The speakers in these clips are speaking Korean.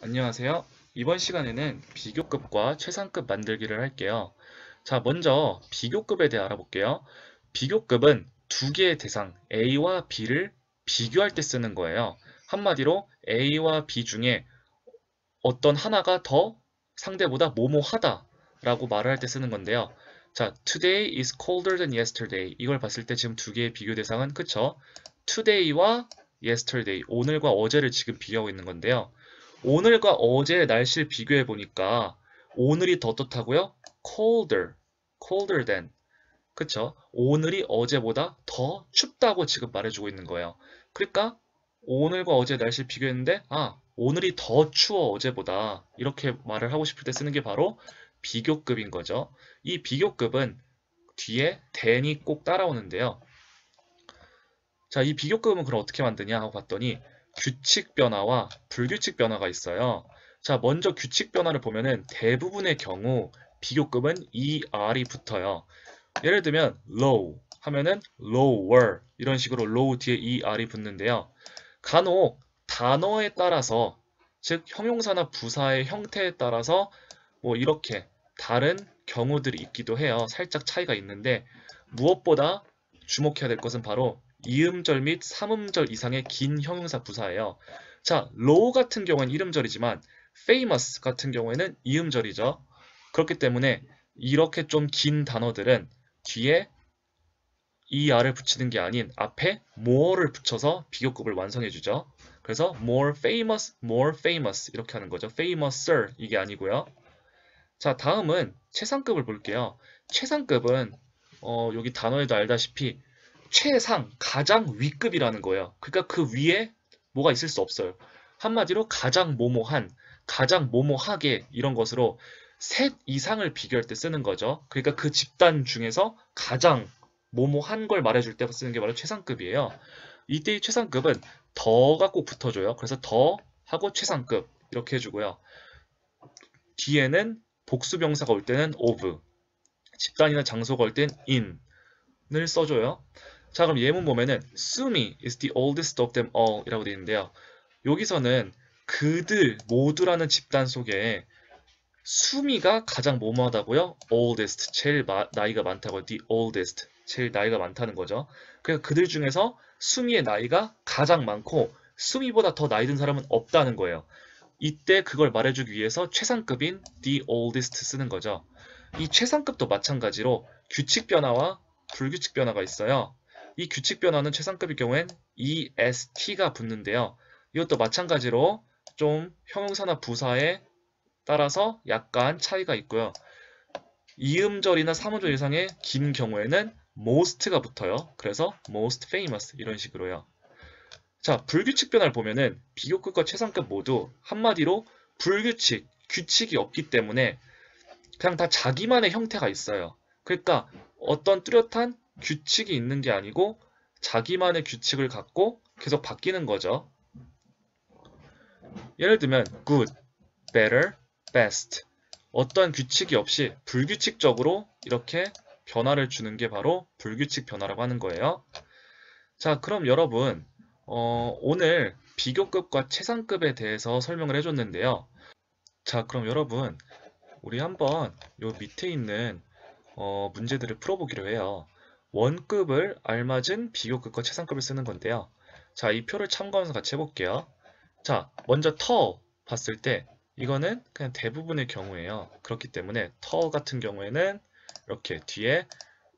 안녕하세요. 이번 시간에는 비교급과 최상급 만들기를 할게요. 자, 먼저 비교급에 대해 알아볼게요. 비교급은 두 개의 대상 A와 B를 비교할 때 쓰는 거예요. 한마디로 A와 B 중에 어떤 하나가 더 상대보다 뭐뭐하다 라고 말을 할 때 쓰는 건데요. 자, today is colder than yesterday. 이걸 봤을 때 지금 두 개의 비교 대상은 그쵸? today와 yesterday, 오늘과 어제를 지금 비교하고 있는 건데요. 오늘과 어제의 날씨를 비교해 보니까 오늘이 더 어떻다고요? colder than. 그쵸? 오늘이 어제보다 더 춥다고 지금 말해주고 있는 거예요. 그러니까 오늘과 어제 날씨를 비교했는데 오늘이 더 추워 어제보다 이렇게 말을 하고 싶을 때 쓰는 게 바로 비교급인 거죠. 이 비교급은 뒤에 than이 꼭 따라오는데요. 자, 이 비교급은 그럼 어떻게 만드냐 하고 봤더니 규칙 변화와 불규칙 변화가 있어요. 자, 먼저 규칙 변화를 보면은 대부분의 경우 비교급은 ER이 붙어요. 예를 들면 low 하면은 lower 이런 식으로 low 뒤에 ER이 붙는데요. 간혹 단어에 따라서 즉 형용사나 부사의 형태에 따라서 뭐 이렇게 다른 경우들이 있기도 해요. 살짝 차이가 있는데 무엇보다 주목해야 될 것은 바로 이음절 및 삼음절 이상의 긴 형용사 부사예요. 자, low 같은 경우는 이름절이지만 famous 같은 경우에는 이음절이죠. 그렇기 때문에 이렇게 좀 긴 단어들은 뒤에 er을 붙이는 게 아닌 앞에 more를 붙여서 비교급을 완성해주죠. 그래서 more famous 이렇게 하는 거죠. famouser 이게 아니고요. 자, 다음은 최상급을 볼게요. 최상급은 여기 단어에도 알다시피 최상, 가장 위급이라는 거예요. 그러니까 그 위에 뭐가 있을 수 없어요. 한마디로 가장 모모한, 가장 모모하게 이런 것으로 셋 이상을 비교할 때 쓰는 거죠. 그러니까 그 집단 중에서 가장 모모한 걸 말해줄 때 쓰는 게 바로 최상급이에요. 이때의 최상급은 더가 꼭 붙어줘요. 그래서 더 하고 최상급 이렇게 해주고요. 뒤에는 복수명사가 올 때는 of, 집단이나 장소가 올 땐 in을 써줘요. 자, 그럼 예문 보면은 Sumi is the oldest of them all 이라고 되어 있는데요. 여기서는 그들 모두라는 집단 속에 수미가 가장 뭐뭐하다고요? oldest, 제일 나이가 많다고요. the oldest, 제일 나이가 많다는 거죠. 그래서 그들 중에서 수미의 나이가 가장 많고 수미보다 더 나이 든 사람은 없다는 거예요. 이때 그걸 말해주기 위해서 최상급인 the oldest 쓰는 거죠. 이 최상급도 마찬가지로 규칙 변화와 불규칙 변화가 있어요. 이 규칙 변화는 최상급의 경우엔 EST가 붙는데요. 이것도 마찬가지로 좀 형용사나 부사에 따라서 약간 차이가 있고요. 이음절이나 삼음절 이상의 긴 경우에는 most가 붙어요. 그래서 most famous 이런 식으로요. 자, 불규칙 변화를 보면은 비교급과 최상급 모두 한마디로 불규칙, 규칙이 없기 때문에 그냥 다 자기만의 형태가 있어요. 그러니까 어떤 뚜렷한 규칙이 있는 게 아니고 자기만의 규칙을 갖고 계속 바뀌는 거죠. 예를 들면 good, better, best. 어떠한 규칙이 없이 불규칙적으로 이렇게 변화를 주는 게 바로 불규칙 변화라고 하는 거예요. 자, 그럼 여러분 오늘 비교급과 최상급에 대해서 설명을 해줬는데요. 자, 그럼 여러분 우리 한번 요 밑에 있는 문제들을 풀어보기로 해요. 원급을 알맞은 비교급과 최상급을 쓰는 건데요. 자, 이 표를 참고하면서 같이 해볼게요. 자, 먼저 터 봤을 때 이거는 그냥 대부분의 경우예요. 그렇기 때문에 터 같은 경우에는 이렇게 뒤에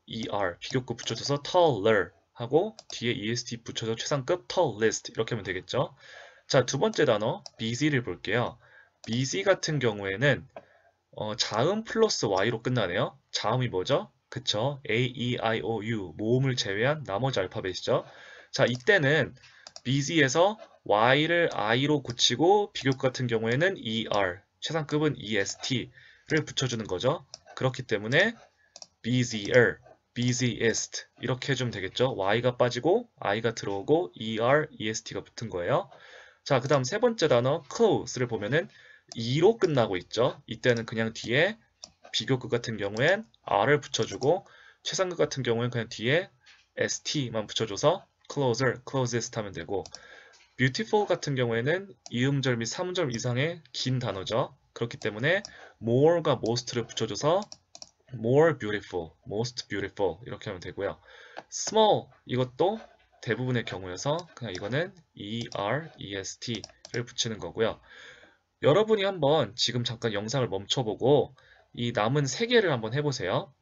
er 비교급 붙여줘서 taller 하고 뒤에 est 붙여서 최상급 tallest 이렇게 하면 되겠죠. 자, 두 번째 단어 busy를 볼게요. busy 같은 경우에는 자음 플러스 y로 끝나네요. 자음이 뭐죠? 그쵸? a, e, i, o, u 모음을 제외한 나머지 알파벳이죠. 자, 이때는 busy에서 y를 i로 고치고 비교급 같은 경우에는 er, 최상급은 est를 붙여주는 거죠. 그렇기 때문에 busier, busiest 이렇게 해주면 되겠죠. y가 빠지고 i가 들어오고 er, est가 붙은 거예요. 자, 그 다음 세 번째 단어 close를 보면은 e로 끝나고 있죠. 이때는 그냥 뒤에 비교급 같은 경우엔 r을 붙여주고 최상급 같은 경우엔 그냥 뒤에 st만 붙여줘서 closer, closest 하면 되고 beautiful 같은 경우에는 이음절 및 삼음절 이상의 긴 단어죠. 그렇기 때문에 more가 most를 붙여줘서 more beautiful, most beautiful 이렇게 하면 되고요. small 이것도 대부분의 경우여서 그냥 이거는 EREST를 붙이는 거고요. 여러분이 한번 지금 잠깐 영상을 멈춰보고 이 남은 세 개를 한번 해보세요.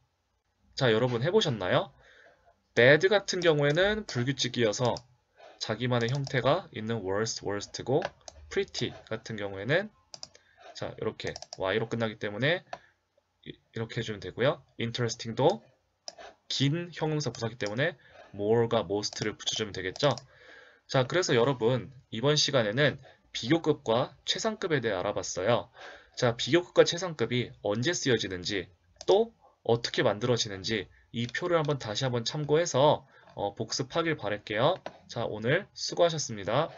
자, 여러분 해보셨나요? bad 같은 경우에는 불규칙이어서 자기만의 형태가 있는 worst고 pretty 같은 경우에는 자, 이렇게 y로 끝나기 때문에 이렇게 해주면 되고요. interesting도 긴 형용사 부사기 때문에 more가 most를 붙여주면 되겠죠. 자, 그래서 여러분 이번 시간에는 비교급과 최상급에 대해 알아봤어요. 자, 비교급과 최상급이 언제 쓰여지는지 또 어떻게 만들어지는지 이 표를 한번 다시 한번 참고해서 복습하길 바랄게요. 자, 오늘 수고하셨습니다.